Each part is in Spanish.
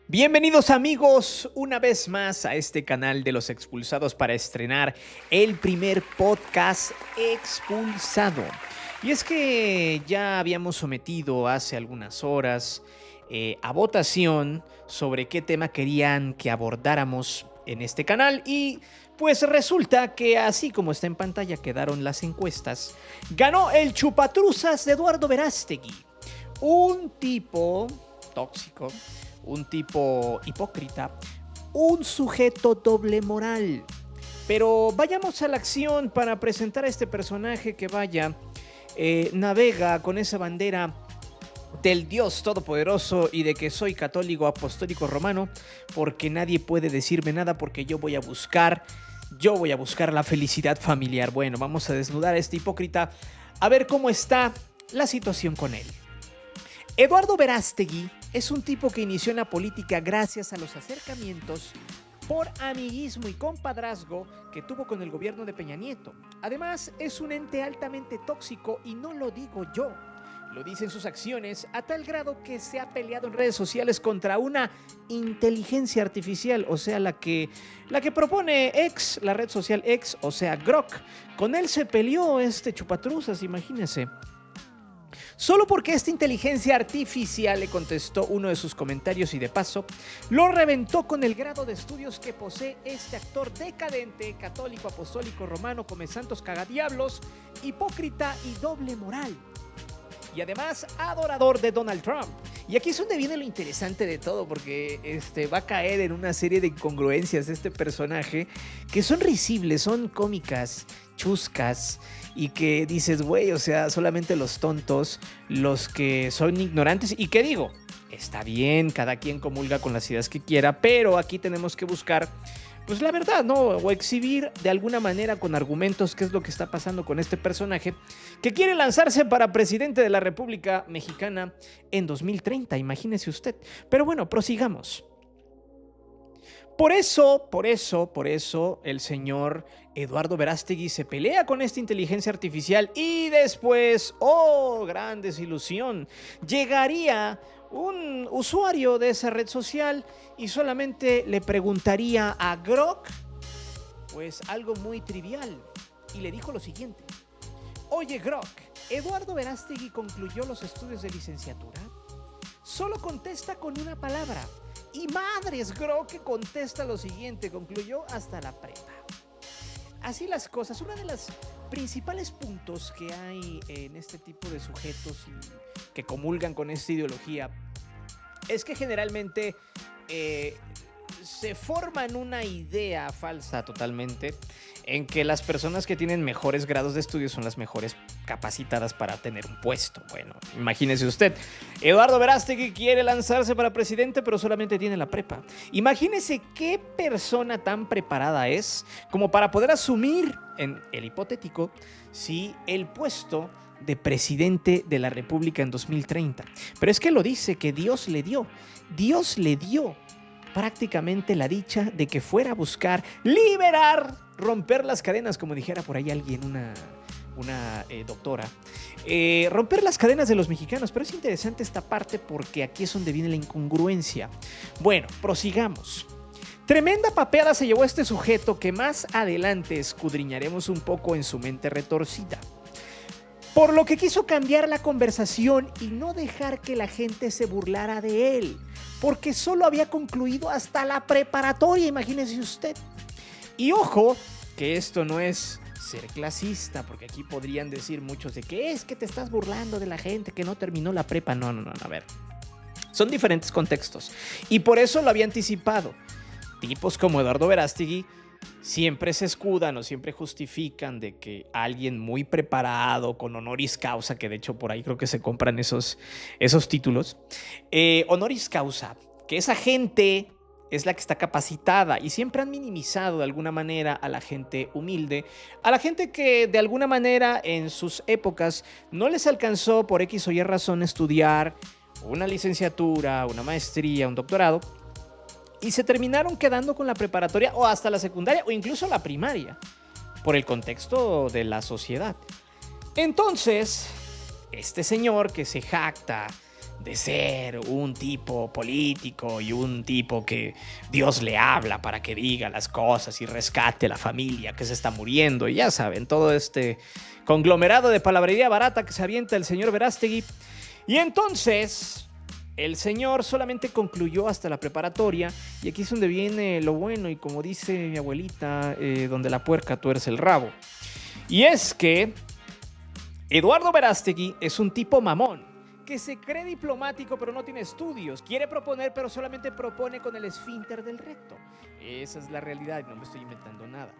Bienvenidos amigos una vez más a este canal de los expulsados para estrenar el primer podcast expulsado. Y es que ya habíamos sometido hace algunas horas a votación sobre qué tema querían que abordáramos en este canal y pues resulta que así como está en pantalla quedaron las encuestas. Ganó el chupatruzas de Eduardo Verástegui, un tipo tóxico, un tipo hipócrita, un sujeto doble moral. Pero vayamos a la acción para presentar a este personaje que navega con esa bandera del Dios Todopoderoso y de que soy católico apostólico romano, porque nadie puede decirme nada porque yo voy a buscar la felicidad familiar. Bueno, vamos a desnudar a este hipócrita a ver cómo está la situación con él. Eduardo Verástegui es un tipo que inició en la política gracias a los acercamientos por amiguismo y compadrazgo que tuvo con el gobierno de Peña Nieto. Además, es un ente altamente tóxico y no lo digo yo. Lo dicen sus acciones a tal grado que se ha peleado en redes sociales contra una inteligencia artificial, o sea, la que propone X, la red social X, o sea, Grok. Con él se peleó este chupatruzas, imagínense. Solo porque esta inteligencia artificial le contestó uno de sus comentarios y de paso lo reventó con el grado de estudios que posee este actor decadente, católico, apostólico, romano, come santos, cagadiablos, hipócrita y doble moral. Y además adorador de Donald Trump. Y aquí es donde viene lo interesante de todo, porque va a caer en una serie de incongruencias de este personaje que son risibles, son cómicas, chuscas, y que dices, güey, o sea, solamente los tontos, los que son ignorantes, y que digo, está bien, cada quien comulga con las ideas que quiera, pero aquí tenemos que buscar pues la verdad, ¿no? O exhibir de alguna manera con argumentos qué es lo que está pasando con este personaje que quiere lanzarse para presidente de la República Mexicana en 2030, imagínese usted. Pero bueno, prosigamos. Por eso, el señor Eduardo Verástegui se pelea con esta inteligencia artificial y después, ¡oh, gran desilusión!, llegaría un usuario de esa red social y solamente le preguntaría a Grok, pues algo muy trivial, y le dijo lo siguiente: oye Grok, ¿Eduardo Verástegui concluyó los estudios de licenciatura? Solo contesta con una palabra. Y madres, Grok que contesta lo siguiente: concluyó hasta la prepa. Así las cosas. Uno de los principales puntos que hay en este tipo de sujetos que comulgan con esta ideología es que generalmente se forman una idea falsa totalmente en que las personas que tienen mejores grados de estudio son las mejores capacitadas para tener un puesto. Bueno, imagínese usted, Eduardo Verástegui quiere lanzarse para presidente, pero solamente tiene la prepa. Imagínese qué persona tan preparada es como para poder asumir, en el hipotético, sí, el puesto de presidente de la República en 2030. Pero es que lo dice que Dios le dio prácticamente la dicha de que fuera a buscar liberar, romper las cadenas, como dijera por ahí alguien, una doctora, romper las cadenas de los mexicanos. Pero es interesante esta parte porque aquí es donde viene la incongruencia. Bueno, prosigamos. Tremenda papeada se llevó este sujeto que más adelante escudriñaremos un poco en su mente retorcida. Por lo que quiso cambiar la conversación y no dejar que la gente se burlara de él, porque solo había concluido hasta la preparatoria, imagínese usted. Y ojo, que esto no es ser clasista, porque aquí podrían decir muchos de que es que te estás burlando de la gente que no terminó la prepa. No, a ver. Son diferentes contextos. Y por eso lo había anticipado. Tipos como Eduardo Verástegui siempre se escudan o siempre justifican de que alguien muy preparado, con honoris causa, que de hecho por ahí creo que se compran esos títulos, honoris causa, que esa gente es la que está capacitada, y siempre han minimizado de alguna manera a la gente humilde, a la gente que de alguna manera en sus épocas no les alcanzó por X o Y razón estudiar una licenciatura, una maestría, un doctorado, y se terminaron quedando con la preparatoria o hasta la secundaria o incluso la primaria por el contexto de la sociedad. Entonces, este señor que se jacta de ser un tipo político y un tipo que Dios le habla para que diga las cosas y rescate a la familia que se está muriendo. Y ya saben, todo este conglomerado de palabrería barata que se avienta el señor Verástegui. Y entonces el señor solamente concluyó hasta la preparatoria, y aquí es donde viene lo bueno, y como dice mi abuelita, donde la puerca tuerce el rabo. Y es que Eduardo Verástegui es un tipo mamón, que se cree diplomático pero no tiene estudios, quiere proponer pero solamente propone con el esfínter del recto. Esa es la realidad y no me estoy inventando nada.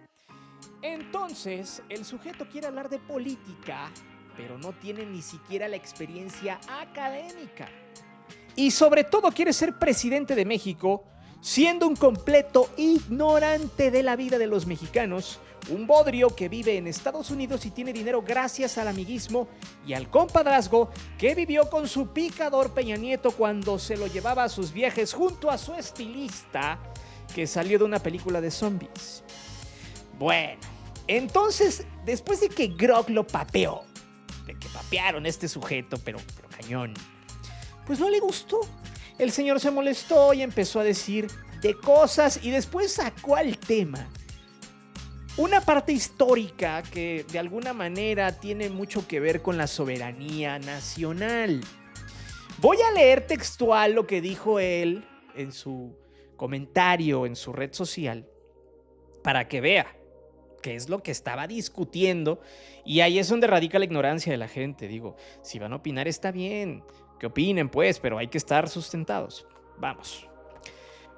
Entonces, el sujeto quiere hablar de política, pero no tiene ni siquiera la experiencia académica. Y sobre todo quiere ser presidente de México, siendo un completo ignorante de la vida de los mexicanos, un bodrio que vive en Estados Unidos y tiene dinero gracias al amiguismo y al compadrazgo que vivió con su picador Peña Nieto cuando se lo llevaba a sus viajes junto a su estilista que salió de una película de zombies. Bueno, entonces, después de que Grok lo papeó, de que papearon a este sujeto, pero cañón, pues no le gustó. El señor se molestó y empezó a decir de cosas y después sacó al tema una parte histórica que de alguna manera tiene mucho que ver con la soberanía nacional. Voy a leer textual lo que dijo él en su comentario en su red social para que vea qué es lo que estaba discutiendo, y ahí es donde radica la ignorancia de la gente. Digo, si van a opinar está bien, que opinen pues, pero hay que estar sustentados. Vamos.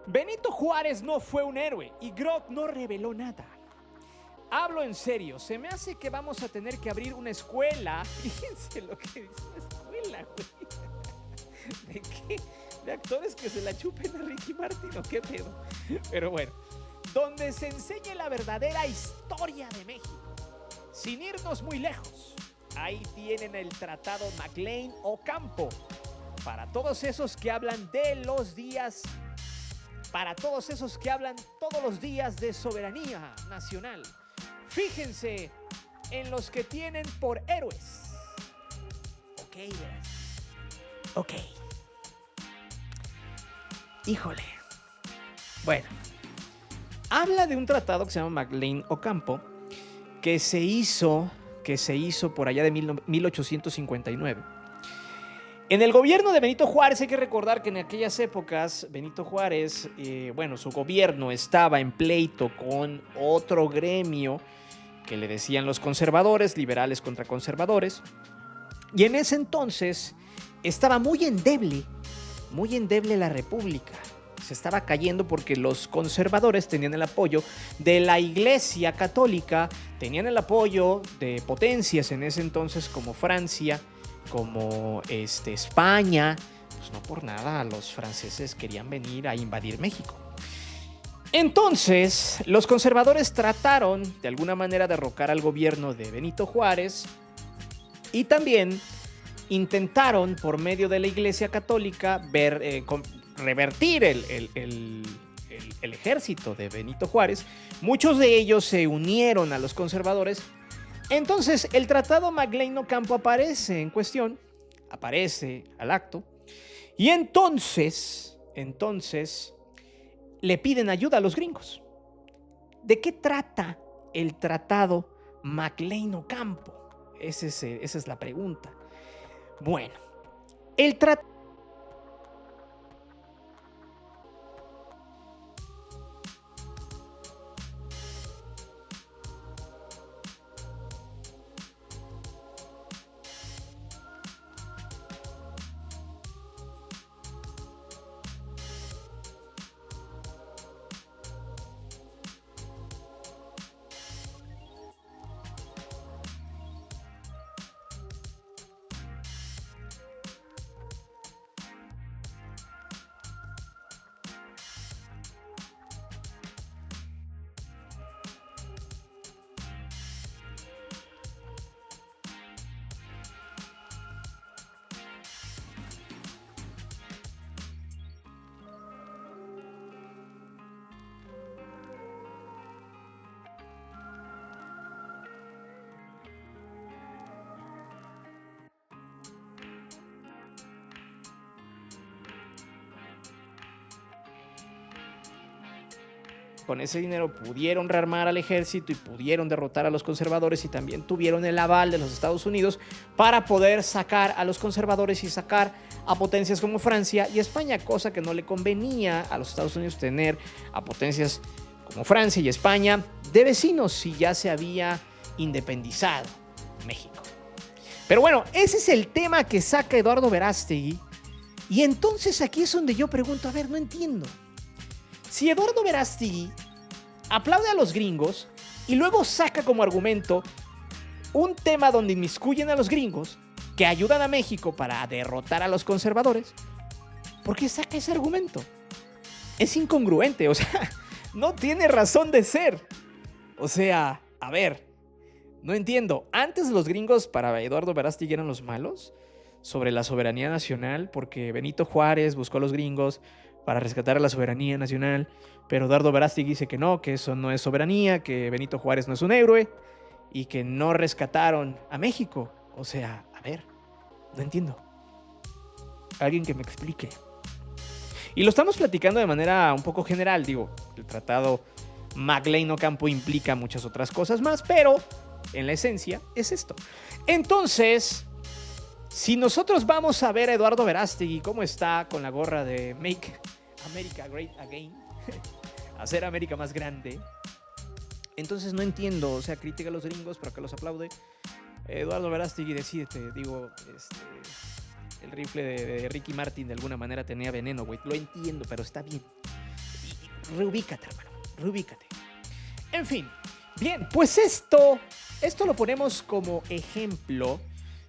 Benito Juárez no fue un héroe y Grok no reveló nada. Hablo en serio, se me hace que vamos a tener que abrir una escuela. Fíjense lo que dice una escuela, güey. ¿De qué? ¿De actores que se la chupen a Ricky Martin o qué pedo? Pero bueno, donde se enseñe la verdadera historia de México, sin irnos muy lejos. Ahí tienen el Tratado McLean-Ocampo, para todos esos que hablan de los días, para todos esos que hablan todos los días de soberanía nacional. Fíjense en los que tienen por héroes. Ok, verás. Ok. Híjole. Bueno. Habla de un tratado que se llama McLean-Ocampo, que se hizo por allá de 1859. En el gobierno de Benito Juárez, hay que recordar que en aquellas épocas Benito Juárez, su gobierno estaba en pleito con otro gremio que le decían los conservadores, liberales contra conservadores, y en ese entonces estaba muy endeble la república. Se estaba cayendo porque los conservadores tenían el apoyo de la Iglesia Católica, tenían el apoyo de potencias en ese entonces como Francia, como España. Pues no por nada los franceses querían venir a invadir México. Entonces, los conservadores trataron de alguna manera derrocar al gobierno de Benito Juárez y también intentaron por medio de la Iglesia Católica revertir el ejército de Benito Juárez. Muchos de ellos se unieron a los conservadores. Entonces el Tratado McLean-Ocampo aparece en cuestión, aparece al acto, y entonces le piden ayuda a los gringos. ¿De qué trata el Tratado McLean-Ocampo? Esa es la pregunta. Bueno, el tratado con ese dinero pudieron rearmar al ejército y pudieron derrotar a los conservadores, y también tuvieron el aval de los Estados Unidos para poder sacar a los conservadores y sacar a potencias como Francia y España, cosa que no le convenía a los Estados Unidos tener a potencias como Francia y España de vecinos si ya se había independizado México. Pero bueno, ese es el tema que saca Eduardo Verástegui. Y entonces aquí es donde yo pregunto, a ver, no entiendo. Si Eduardo Verástegui aplaude a los gringos y luego saca como argumento un tema donde inmiscuyen a los gringos que ayudan a México para derrotar a los conservadores, ¿por qué saca ese argumento? Es incongruente, o sea, no tiene razón de ser. O sea, a ver, no entiendo. Antes los gringos para Eduardo Verástegui eran los malos sobre la soberanía nacional, porque Benito Juárez buscó a los gringos para rescatar a la soberanía nacional, pero Eduardo Verástegui dice que no, que eso no es soberanía, que Benito Juárez no es un héroe y que no rescataron a México. O sea, a ver, no entiendo. Alguien que me explique. Y lo estamos platicando de manera un poco general, digo, el tratado McLean-Ocampo implica muchas otras cosas más, pero en la esencia es esto. Entonces, si nosotros vamos a ver a Eduardo Verástegui cómo está con la gorra de Make America Great Again, hacer América más grande, entonces no entiendo, o sea, critica a los gringos, pero que los aplaude. Eduardo Verástegui, decídete, digo, el rifle de Ricky Martin de alguna manera tenía veneno, güey, lo entiendo, pero está bien. Reubícate, hermano, reubícate. En fin, bien, pues esto lo ponemos como ejemplo,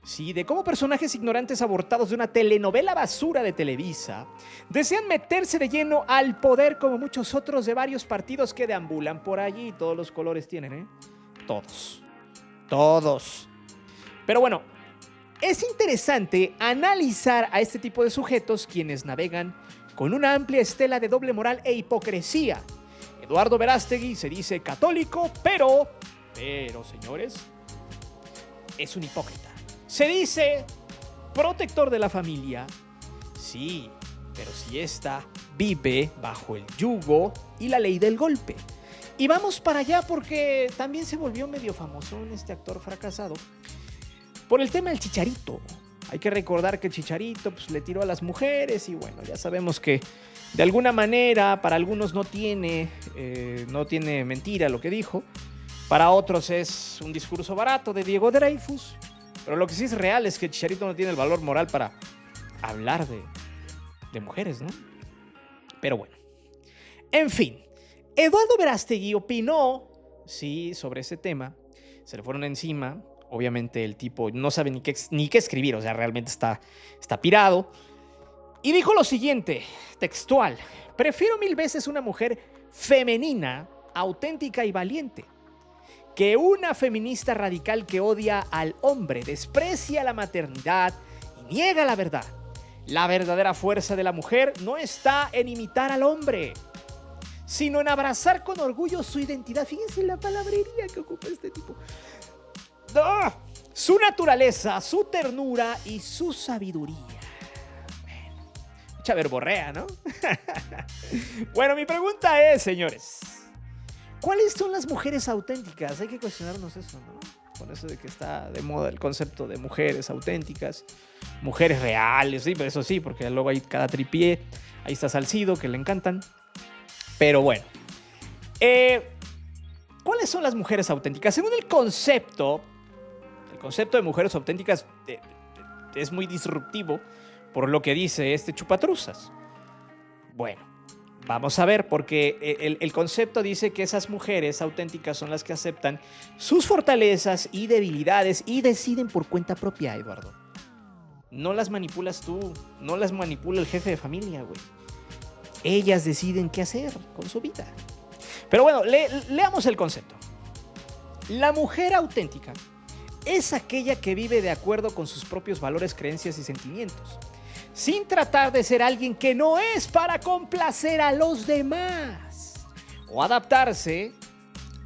sí, de cómo personajes ignorantes abortados de una telenovela basura de Televisa desean meterse de lleno al poder, como muchos otros de varios partidos que deambulan por allí. Todos los colores tienen, ¿eh? Todos. Pero bueno, es interesante analizar a este tipo de sujetos quienes navegan con una amplia estela de doble moral e hipocresía. Eduardo Verástegui se dice católico, pero, señores, es un hipócrita. Se dice protector de la familia, sí, pero si ésta vive bajo el yugo y la ley del golpe. Y vamos para allá porque también se volvió medio famoso este actor fracasado por el tema del Chicharito. Hay que recordar que el Chicharito pues, le tiró a las mujeres y bueno, ya sabemos que de alguna manera para algunos no tiene mentira lo que dijo, para otros es un discurso barato de Diego Dreyfus. Pero lo que sí es real es que el Chicharito no tiene el valor moral para hablar de mujeres, ¿no? Pero bueno. En fin, Eduardo Verástegui opinó, sí, sobre ese tema. Se le fueron encima. Obviamente el tipo no sabe ni qué escribir, o sea, realmente está pirado. Y dijo lo siguiente, textual: prefiero 1000 veces una mujer femenina, auténtica y valiente, que una feminista radical que odia al hombre, desprecia la maternidad y niega la verdad. La verdadera fuerza de la mujer no está en imitar al hombre, sino en abrazar con orgullo su identidad. Fíjense la palabrería que ocupa este tipo. ¡Ah! Su naturaleza, su ternura y su sabiduría. Bueno, mucha verborrea, ¿no? Bueno, mi pregunta es, señores, ¿cuáles son las mujeres auténticas? Hay que cuestionarnos eso, ¿no? Con eso de que está de moda el concepto de mujeres auténticas, mujeres reales, sí, pero eso sí, porque luego hay cada tripié. Ahí está Salcido, que le encantan. Pero bueno, ¿cuáles son las mujeres auténticas? Según el concepto de mujeres auténticas es muy disruptivo por lo que dice este chupatruzas. Bueno, vamos a ver, porque el concepto dice que esas mujeres auténticas son las que aceptan sus fortalezas y debilidades y deciden por cuenta propia, Eduardo. No las manipulas tú, no las manipula el jefe de familia, güey. Ellas deciden qué hacer con su vida. Pero bueno, leamos el concepto. La mujer auténtica es aquella que vive de acuerdo con sus propios valores, creencias y sentimientos, sin tratar de ser alguien que no es para complacer a los demás o adaptarse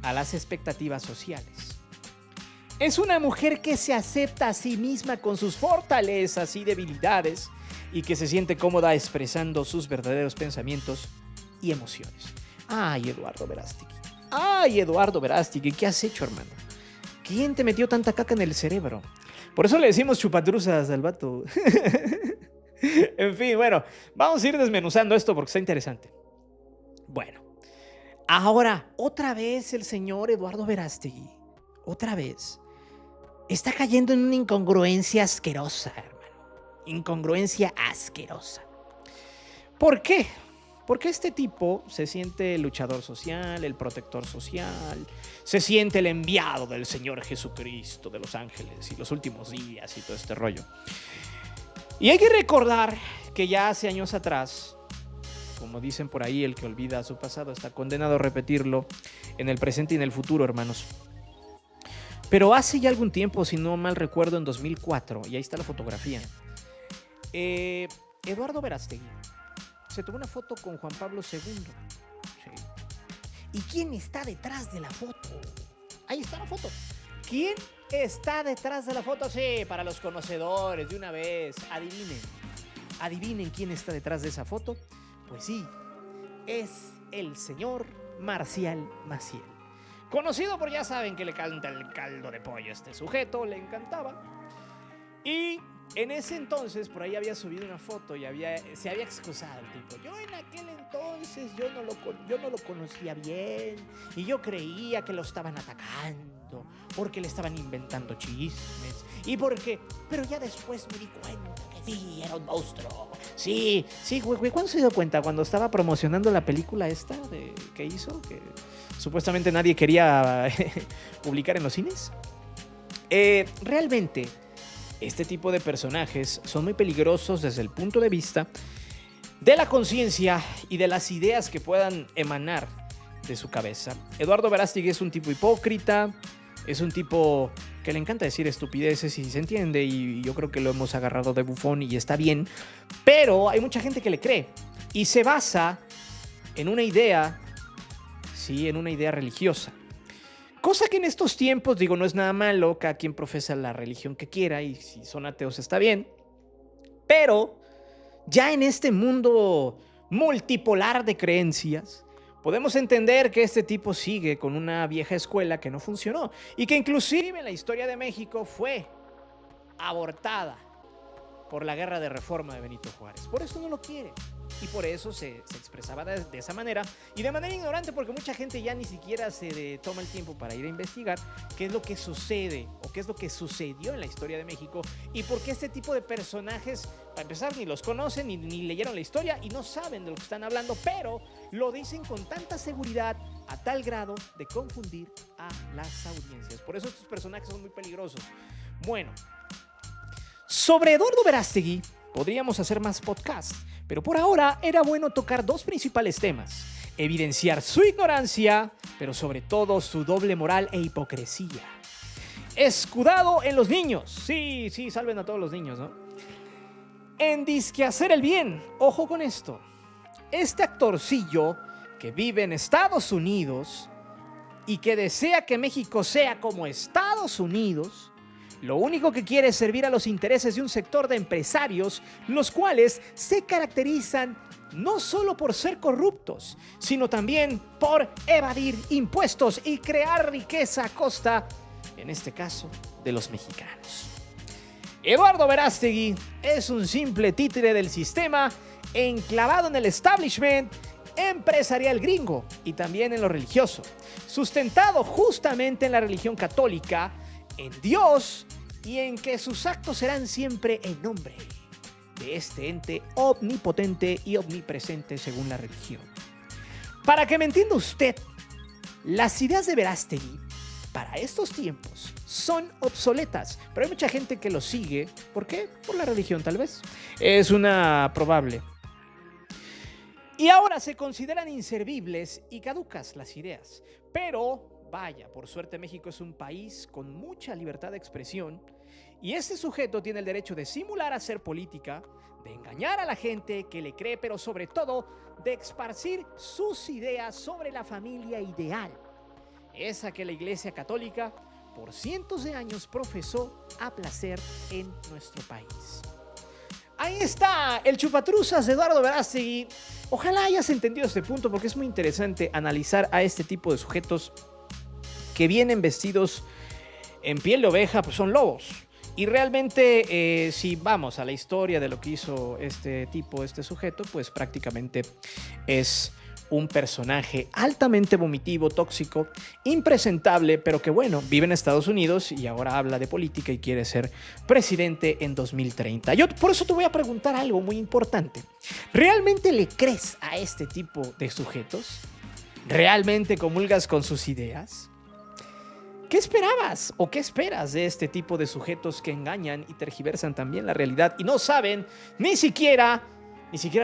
a las expectativas sociales. Es una mujer que se acepta a sí misma con sus fortalezas y debilidades y que se siente cómoda expresando sus verdaderos pensamientos y emociones. Ay, Eduardo Verástegui. Ay, Eduardo Verástegui, ¿qué has hecho, hermano? ¿Quién te metió tanta caca en el cerebro? Por eso le decimos chupadruzas al vato. En fin, bueno, vamos a ir desmenuzando esto porque está interesante. Bueno, ahora, otra vez el señor Eduardo Verástegui, otra vez, está cayendo en una incongruencia asquerosa, hermano. Incongruencia asquerosa. ¿Por qué? Porque este tipo se siente el luchador social, el protector social, se siente el enviado del Señor Jesucristo de los ángeles y los últimos días y todo este rollo. Y hay que recordar que ya hace años atrás, como dicen por ahí, el que olvida su pasado está condenado a repetirlo en el presente y en el futuro, hermanos. Pero hace ya algún tiempo, si no mal recuerdo, en 2004, y ahí está la fotografía, Eduardo Verástegui se tomó una foto con Juan Pablo II. Sí. ¿Y quién está detrás de la foto? Ahí está la foto. ¿Quién está detrás de la foto? Sí, para los conocedores, de una vez. Adivinen. Adivinen quién está detrás de esa foto. Pues sí, es el señor Marcial Maciel. Conocido por, ya saben, que le canta el caldo de pollo a este sujeto, le encantaba. Y en ese entonces, por ahí había subido una foto y se había excusado el tipo. Yo en aquel entonces, yo no lo conocía bien y yo creía que lo estaban atacando porque le estaban inventando chismes y porque... Pero ya después me di cuenta que sí, era un monstruo. Sí, güey, ¿cuándo se dio cuenta? Cuando estaba promocionando la película esta que hizo, que supuestamente nadie quería publicar en los cines. Realmente... Este tipo de personajes son muy peligrosos desde el punto de vista de la conciencia y de las ideas que puedan emanar de su cabeza. Eduardo Verástegui es un tipo hipócrita, es un tipo que le encanta decir estupideces y se entiende, y yo creo que lo hemos agarrado de bufón y está bien, pero hay mucha gente que le cree y se basa en una idea, sí, en una idea religiosa. Cosa que en estos tiempos, digo, no es nada malo, cada quien profesa la religión que quiera y si son ateos está bien, pero ya en este mundo multipolar de creencias, podemos entender que este tipo sigue con una vieja escuela que no funcionó y que inclusive en la historia de México fue abortada por la guerra de reforma de Benito Juárez. Por eso no lo quiere. Y por eso se expresaba de esa manera y de manera ignorante, porque mucha gente ya ni siquiera se toma el tiempo para ir a investigar qué es lo que sucede o qué es lo que sucedió en la historia de México y por qué este tipo de personajes, para empezar, ni los conocen ni leyeron la historia y no saben de lo que están hablando, pero lo dicen con tanta seguridad a tal grado de confundir a las audiencias. Por eso estos personajes son muy peligrosos. Bueno, sobre Eduardo Verástegui podríamos hacer más podcasts, pero por ahora era bueno tocar dos principales temas: evidenciar su ignorancia, pero sobre todo su doble moral e hipocresía. Escudado en los niños. Sí, salven a todos los niños, ¿no? En disque hacer el bien. Ojo con esto. Este actorcillo que vive en Estados Unidos y que desea que México sea como Estados Unidos, lo único que quiere es servir a los intereses de un sector de empresarios, los cuales se caracterizan no solo por ser corruptos, sino también por evadir impuestos y crear riqueza a costa, en este caso, de los mexicanos. Eduardo Verástegui es un simple títere del sistema enclavado en el establishment empresarial gringo y también en lo religioso, sustentado justamente en la religión católica, en Dios y en que sus actos serán siempre en nombre de este ente omnipotente y omnipresente según la religión. Para que me entienda usted, las ideas de Verástegui para estos tiempos son obsoletas, pero hay mucha gente que lo sigue. ¿Por qué? Por la religión, tal vez. Es una probable. Y ahora se consideran inservibles y caducas las ideas, pero vaya, por suerte México es un país con mucha libertad de expresión y este sujeto tiene el derecho de simular hacer política, de engañar a la gente que le cree, pero sobre todo de esparcir sus ideas sobre la familia ideal, esa que la Iglesia Católica por cientos de años profesó a placer en nuestro país. Ahí está, el chupatruzas de Eduardo Verástegui. Ojalá hayas entendido este punto porque es muy interesante analizar a este tipo de sujetos que vienen vestidos en piel de oveja, pues son lobos. Y realmente, si vamos a la historia de lo que hizo este tipo, este sujeto, pues prácticamente es un personaje altamente vomitivo, tóxico, impresentable, pero que bueno, vive en Estados Unidos y ahora habla de política y quiere ser presidente en 2030. Yo por eso te voy a preguntar algo muy importante. ¿Realmente le crees a este tipo de sujetos? ¿Realmente comulgas con sus ideas? ¿Qué esperabas o qué esperas de este tipo de sujetos que engañan y tergiversan también la realidad y no saben ni siquiera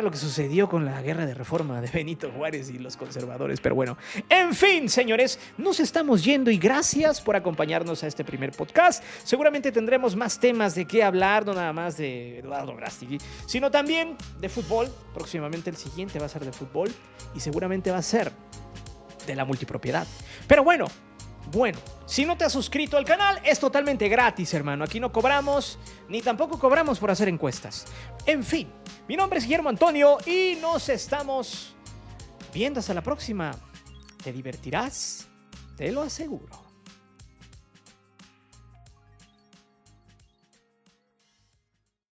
lo que sucedió con la guerra de reforma de Benito Juárez y los conservadores? Pero bueno, en fin, señores, nos estamos yendo y gracias por acompañarnos a este primer podcast. Seguramente tendremos más temas de qué hablar, no nada más de Eduardo Verástegui, sino también de fútbol. Próximamente el siguiente va a ser de fútbol y seguramente va a ser de la multipropiedad. Pero bueno, si no te has suscrito al canal, es totalmente gratis, hermano. Aquí no cobramos, ni tampoco cobramos por hacer encuestas. En fin, mi nombre es Guillermo Antonio y nos estamos viendo hasta la próxima. Te divertirás, te lo aseguro.